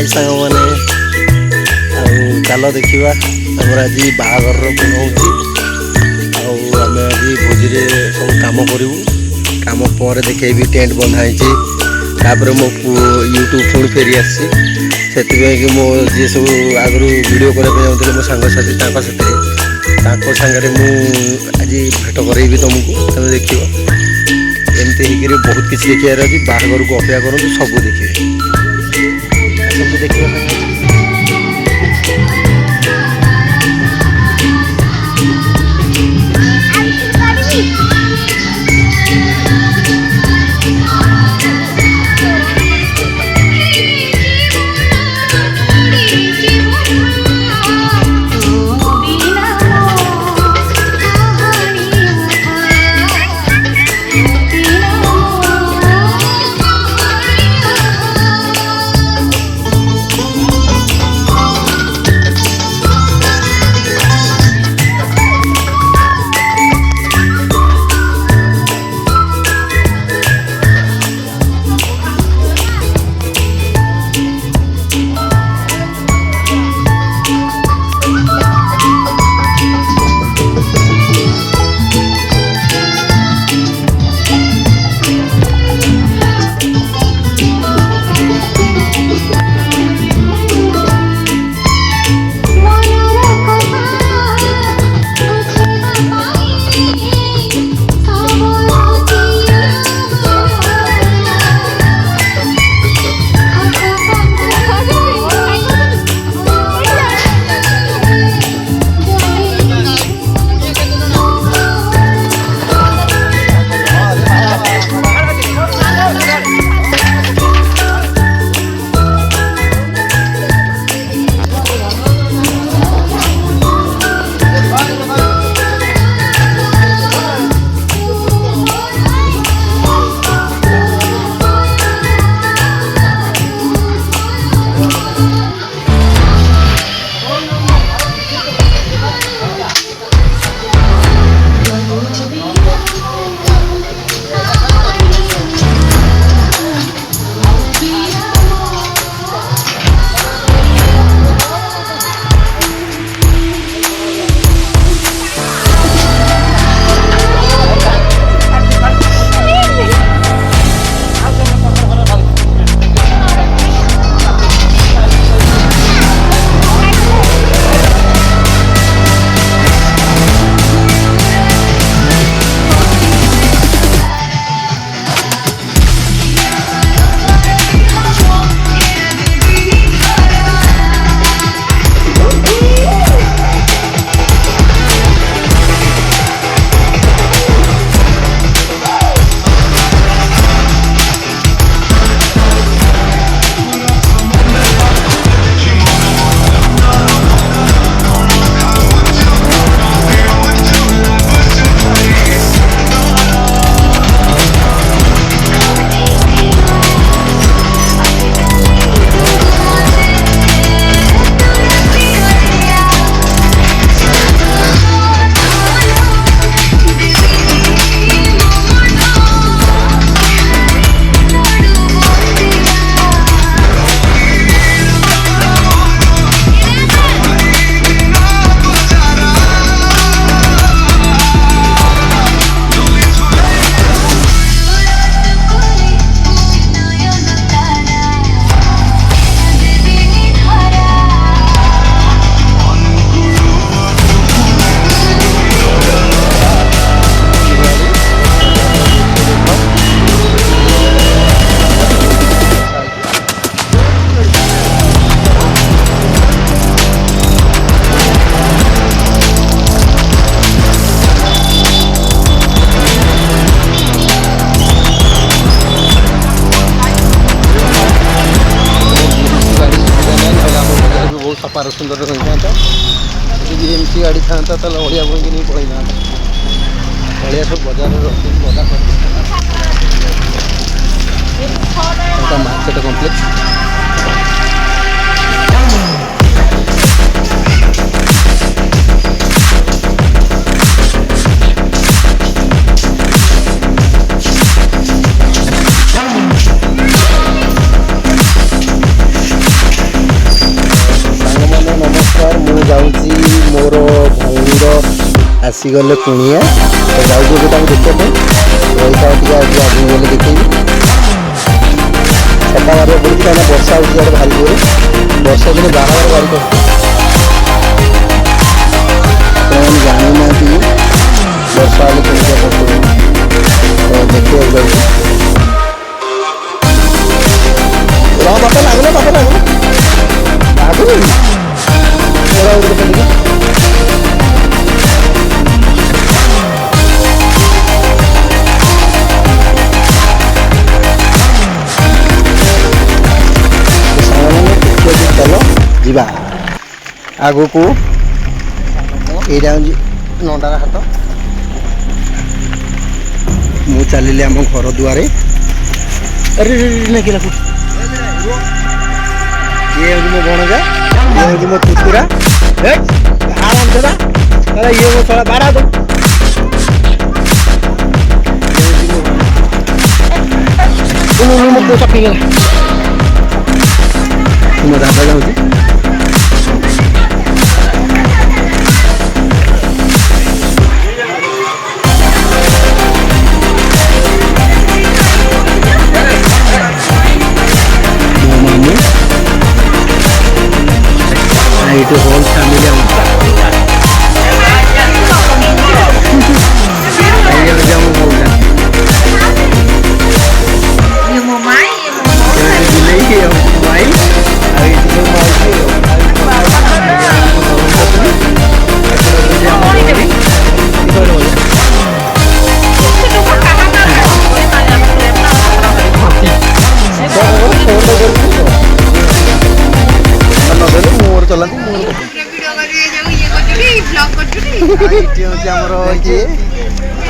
हाय सांग मैंने चल देखा आम आज बाहागर होती आम आज भोजी सब कम करूँ कम पर देखेबी टेंट बंधाई तापर मो यूट्यूब पुणी फेरी आसी कि मो जी सब आगु वीडियो करने मो सांगसाथी सागर मुझे भेट करेबी तुमको तुम देख एमती हो बहुत किसी देखार अच्छी बाहागर को अपेक्षा करूँ सब देखिए देखिए सफार सुंदर होता एमती गाड़ी था अड़िया बोल नहीं पड़े ना अड़िया सब बजार मार्केट कम्प्लेक्स ଆସିଗଲେ କୁଣିଆ ଯାଉଛୁ ଏବେ ତାଙ୍କୁ ଦେଖିବା ପାଇଁ ରହିଥାଉ ଟିକେ ଆଜି ଆଗକୁ ଗଲେ ଦେଖେଇବି ଛତା ମାରିବାକୁ ପଡ଼ୁଛି କାହିଁକିନା ବର୍ଷା ହେଉଛି ଇଆଡ଼େ ଭାରି ଜୋରେ ବର୍ଷା ଦିନେ ବାହାଘର ଭାରି କଷ୍ଟ ସେମାନେ ଜାଣିନାହାନ୍ତି ବର୍ଷା ହେଲେ କେମିତିଆ କଷ୍ଟ ହୁଏ ତ ଦେଖିବାକୁ ଯାଉଛି ବାପା ଲାଗୁନି ଲାଗୁନି ଚାଲ ଯିବା ଆଗକୁ ଏଇଟା ହେଉଛି ନଣ୍ଡାର ହାଟ ମୁଁ ଚାଲିଲି ଆମ ଘର ଦୁଆରେ ଆରେ ନାଇଁ ये मो भणजा ये मो पुतुरा आराम से ये मो थोड़ा बाड़ा दो मो पोचा पी गला मो दादा जाऊँ itu whole family yang ayo jamu bola ये mau main ये mau main hari itu mau चलती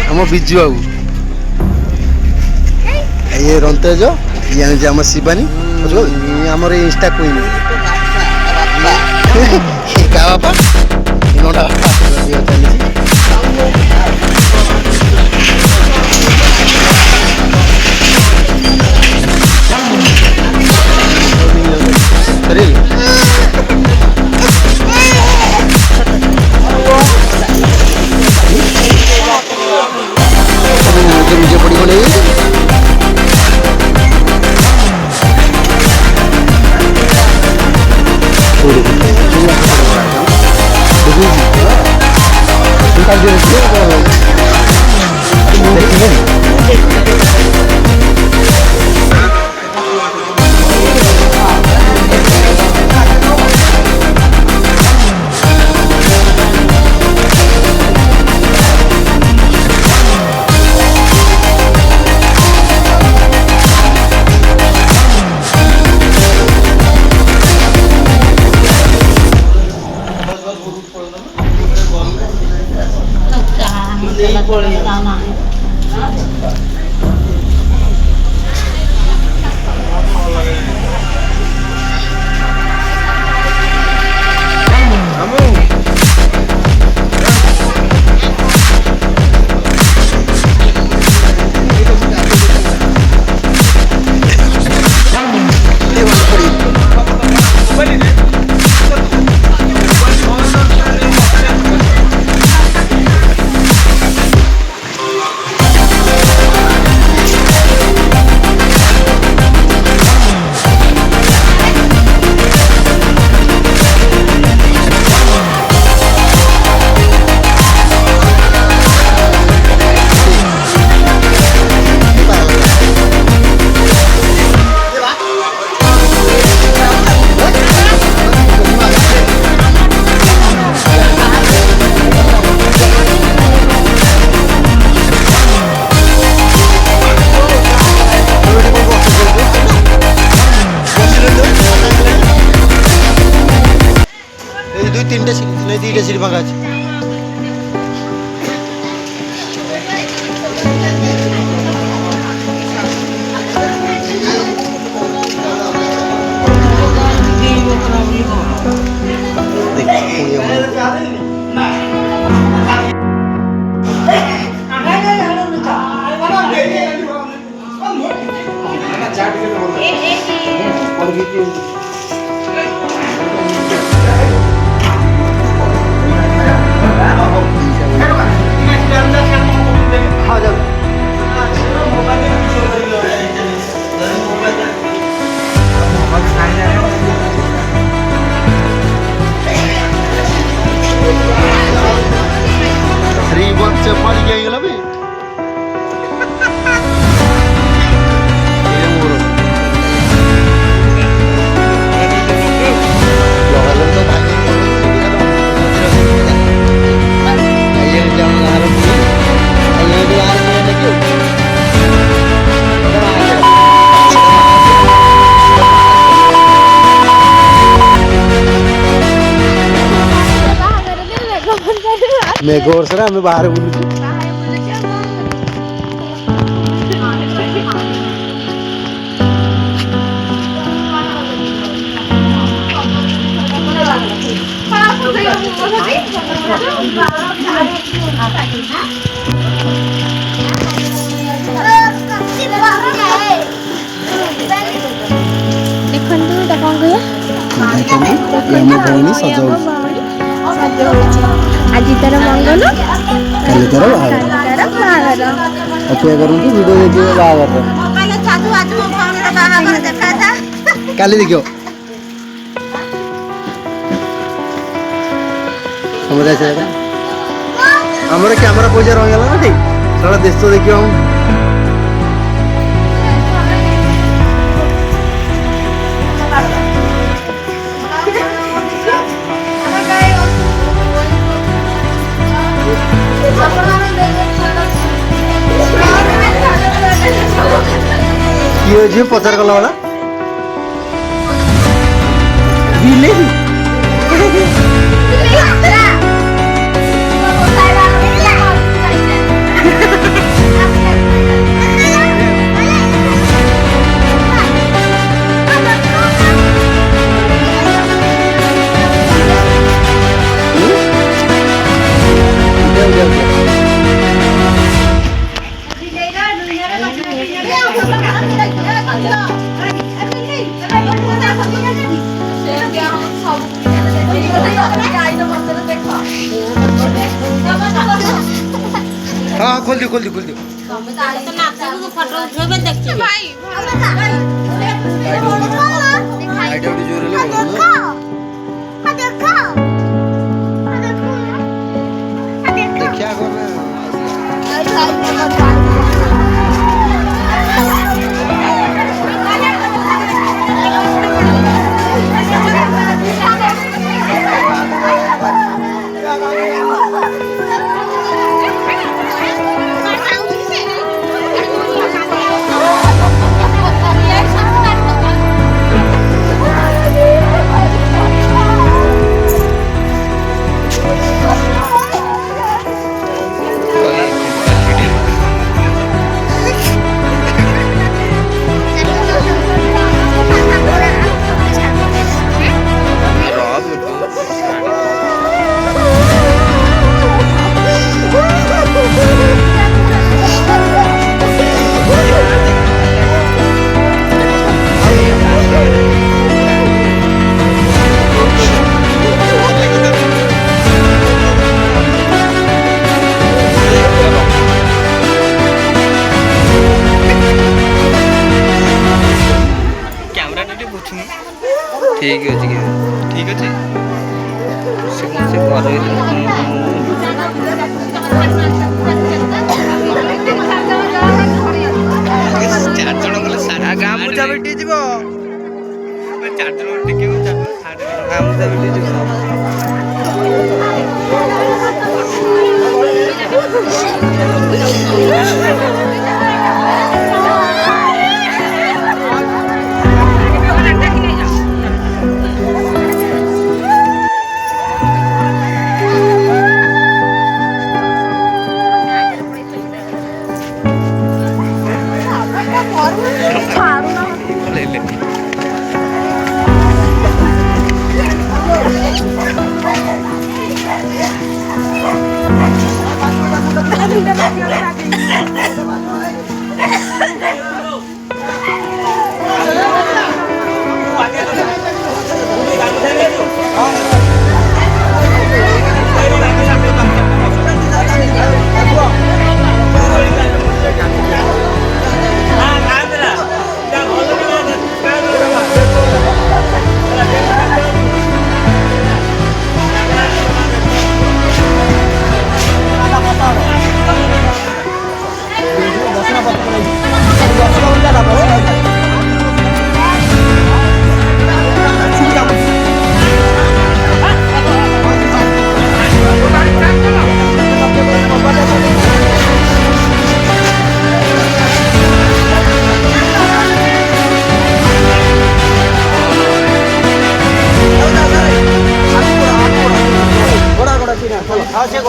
आम बिजु बाबू ये रंतेज ये आम शिवानी आम इंस्टा क्वीन क्या बापा नोटा चली मुझे बड़ी बड़ी सीट भागा ହଁ ଯାଉ थ्री वन से पड़ गया भी मेघ वर्ष आम बाहर बुलुचु आज तार मंगल काली तार बाहागर अपेक्षा करूँ वीडियो देखिए बाहागर काली देखियो हमर कैमरा पैसा रही ना ठीक सारा देश तो देखियो हम ये जो पचार कला वाला बिलेही हाँ खोल दियो खोल दियो खोल दियो ठीक है ठीक अच्छे से गामुचा बेटी जीव चार जन टिके गामुचा बेटी जीव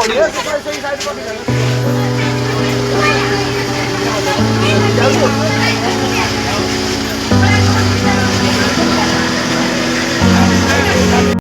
ପଡ଼ିବ